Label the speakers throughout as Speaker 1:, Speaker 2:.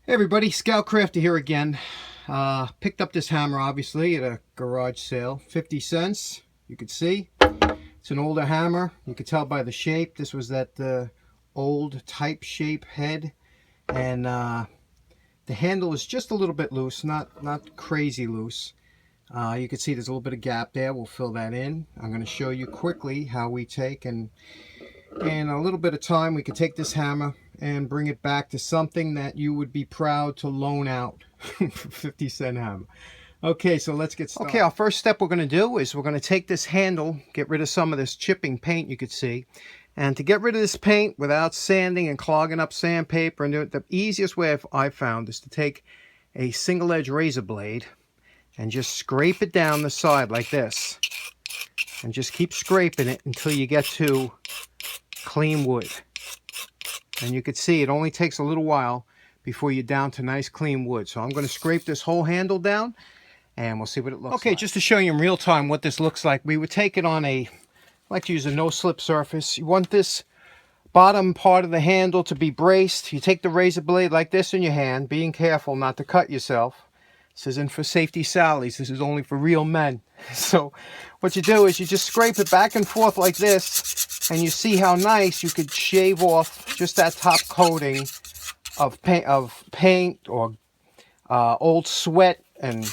Speaker 1: Hey everybody, Scoutcrafter here again. Picked up this hammer obviously at a garage sale, 50 cents. You could see it's an older hammer. You could tell by the shape. This was that old type shape head, and the handle is just a little bit loose, not crazy loose. You can see there's a little bit of gap there. We'll fill that in. I'm going to show you quickly how we take, and in a little bit of time we could take this hammer and bring it back to something that you would be proud to loan out for 50-cent hammer. Okay, so let's get started. Okay, our first step we're going to do is we're going to take this handle, get rid of some of this chipping paint you could see. And to get rid of this paint without sanding and clogging up sandpaper, and the easiest way I've found is to take a single edge razor blade and just scrape it down the side like this. And just keep scraping it until you get to clean wood. And you can see it only takes a little while before you're down to nice clean wood. So I'm going to scrape this whole handle down and we'll see what it looks like. Okay, just to show you in real time what this looks like, we would take it on I like to use a no-slip surface. You want this bottom part of the handle to be braced. You take the razor blade like this in your hand, being careful not to cut yourself. This isn't for safety Sallies. This is only for real men. So what you do is you just scrape it back and forth like this, and you see how nice you could shave off just that top coating of paint or old sweat and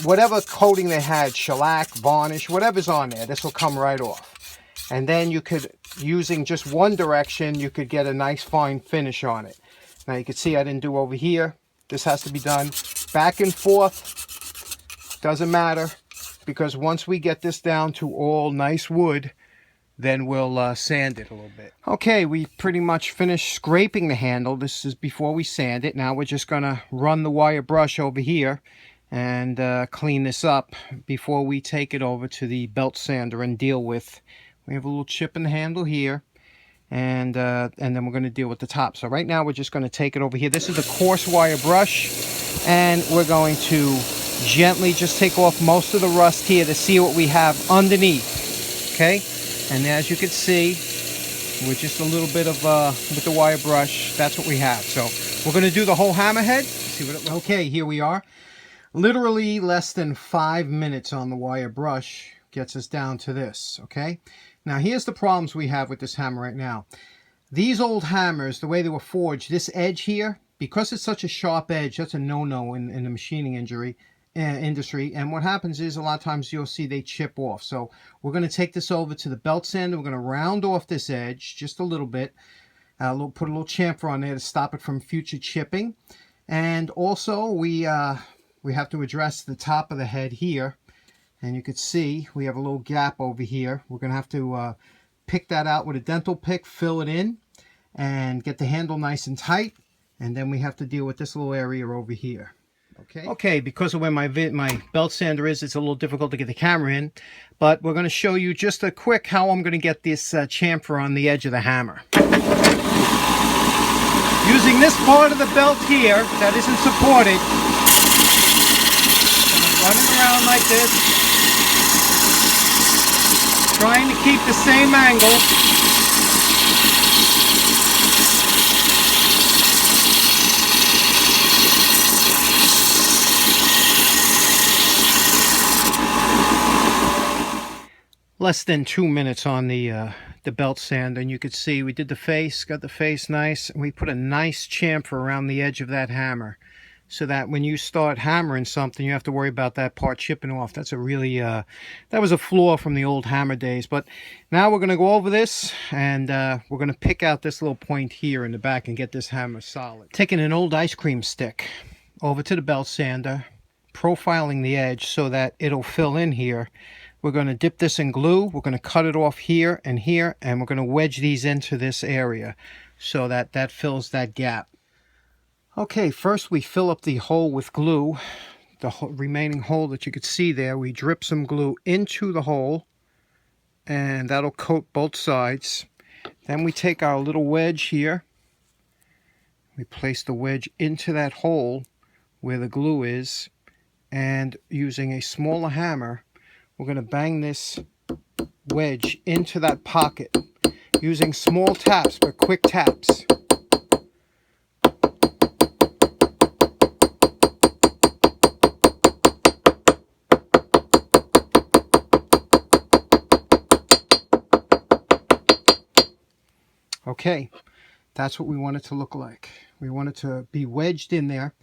Speaker 1: whatever coating they had, shellac, varnish, whatever's on there. This will come right off. And then you could, using just one direction, you could get a nice fine finish on it. Now you can see I didn't do over here. This has to be done back and forth. Doesn't matter, because once we get this down to all nice wood, then we'll sand it a little bit. Okay, we pretty much finished scraping the handle. This is before we sand it. Now we're just going to run the wire brush over here and clean this up before we take it over to the belt sander and deal with. We have a little chip in the handle here. And then we're going to deal with the top. So right now we're just going to take it over here. This is a coarse wire brush, and we're going to gently just take off most of the rust here to see what we have underneath. Okay, and as you can see, with just a little bit of with the wire brush, that's what we have. So we're going to do the whole hammerhead. See what it, okay, here we are. Literally less than 5 minutes on the wire brush gets us down to this. Okay. Now here's the problems we have with this hammer right now. These old hammers, the way they were forged, this edge here, because it's such a sharp edge, that's a no-no in the machining industry. And what happens is a lot of times you'll see they chip off. So we're going to take this over to the belt sander. We're going to round off this edge just a little bit. Put a little chamfer on there to stop it from future chipping. And also we have to address the top of the head here. And you can see we have a little gap over here. We're going to have to pick that out with a dental pick, fill it in, and get the handle nice and tight. And then we have to deal with this little area over here. Okay, because of where my belt sander is, it's a little difficult to get the camera in. But we're going to show you just a quick how I'm going to get this chamfer on the edge of the hammer. Using this part of the belt here that isn't supported, run it around like this. Trying to keep the same angle. Less than 2 minutes on the belt sander, and you could see we did the face, got the face nice, and we put a nice chamfer around the edge of that hammer, so that when you start hammering something, you have to worry about that part chipping off. That's a really, that was a flaw from the old hammer days. But now we're going to go over this, and we're going to pick out this little point here in the back and get this hammer solid. Taking an old ice cream stick over to the belt sander, profiling the edge so that it'll fill in here. We're going to dip this in glue. We're going to cut it off here, and we're going to wedge these into this area so that that fills that gap. Okay, first we fill up the hole with glue. The remaining hole that you could see there, we drip some glue into the hole, and that'll coat both sides. Then we take our little wedge here. We place the wedge into that hole where the glue is, and using a smaller hammer, we're going to bang this wedge into that pocket using small taps, but quick taps. Okay, that's what we want it to look like. We want it to be wedged in there,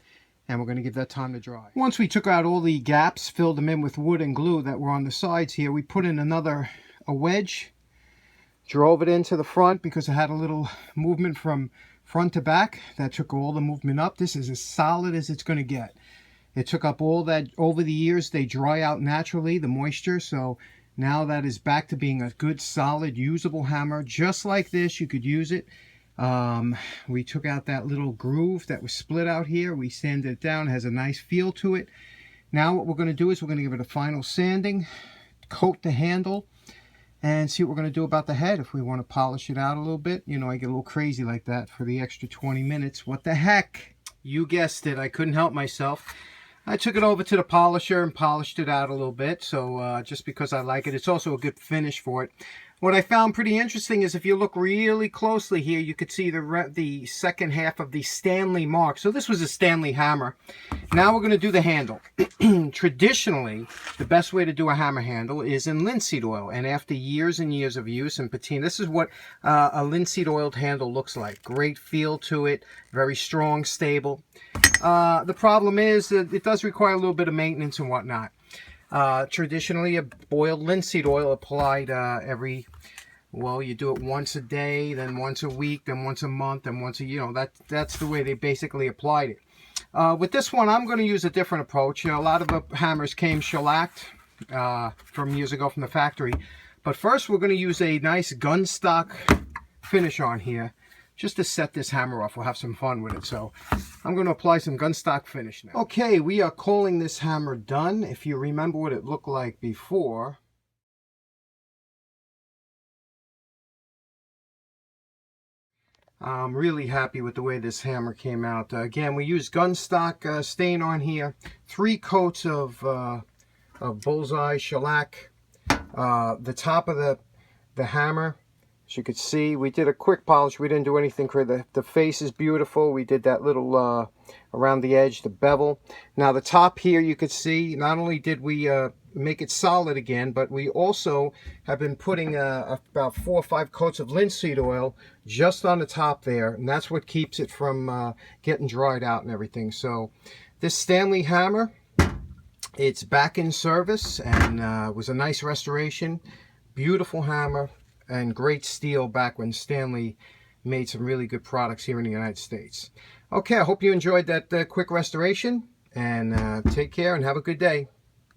Speaker 1: and we're going to give that time to dry. Once we took out all the gaps, filled them in with wood and glue that were on the sides here, we put in a wedge, drove it into the front because it had a little movement from front to back. That took all the movement up. This is as solid as it's going to get. It took up all that. Over the years, they dry out naturally, the moisture, so now that is back to being a good, solid, usable hammer. Just like this, you could use it. We took out that little groove that was split out here. We sanded it down. It has a nice feel to it. Now what we're going to do is we're going to give it a final sanding, coat the handle, and see what we're going to do about the head. If we want to polish it out a little bit, you know, I get a little crazy like that for the extra 20 minutes. What the heck? You guessed it. I couldn't help myself. I took it over to the polisher and polished it out a little bit, so just because I like it. It's also a good finish for it. What I found pretty interesting is if you look really closely here, you could see the second half of the Stanley mark. So this was a Stanley hammer. Now we're going to do the handle. Traditionally, the best way to do a hammer handle is in linseed oil. And after years and years of use in patina, this is what a linseed oiled handle looks like. Great feel to it, very strong, stable. The problem is that it does require a little bit of maintenance and whatnot. Traditionally, a boiled linseed oil applied well, you do it once a day, then once a week, then once a month, and once a, you know, that's the way they basically applied it. With this one, I'm going to use a different approach. You know, a lot of the hammers came shellacked from years ago from the factory. But first, we're going to use a nice gun stock finish on here, just to set this hammer off. We'll have some fun with it. So I'm going to apply some gun stock finish now. Okay, we are calling this hammer done. If you remember what it looked like before, I'm really happy with the way this hammer came out. Again, we used gun stock stain on here, 3 coats of bullseye shellac. The top of the hammer, as you could see, we did a quick polish. We didn't do anything crazy. The face is beautiful. We did that little around the edge, the bevel. Now the top here, you could see, not only did we make it solid again, but we also have been putting about 4 or 5 coats of linseed oil just on the top there, and that's what keeps it from getting dried out and everything. So this Stanley hammer, it's back in service, and was a nice restoration. Beautiful hammer. And great steel back when Stanley made some really good products here in the United States. Okay, I hope you enjoyed that quick restoration. And take care and have a good day.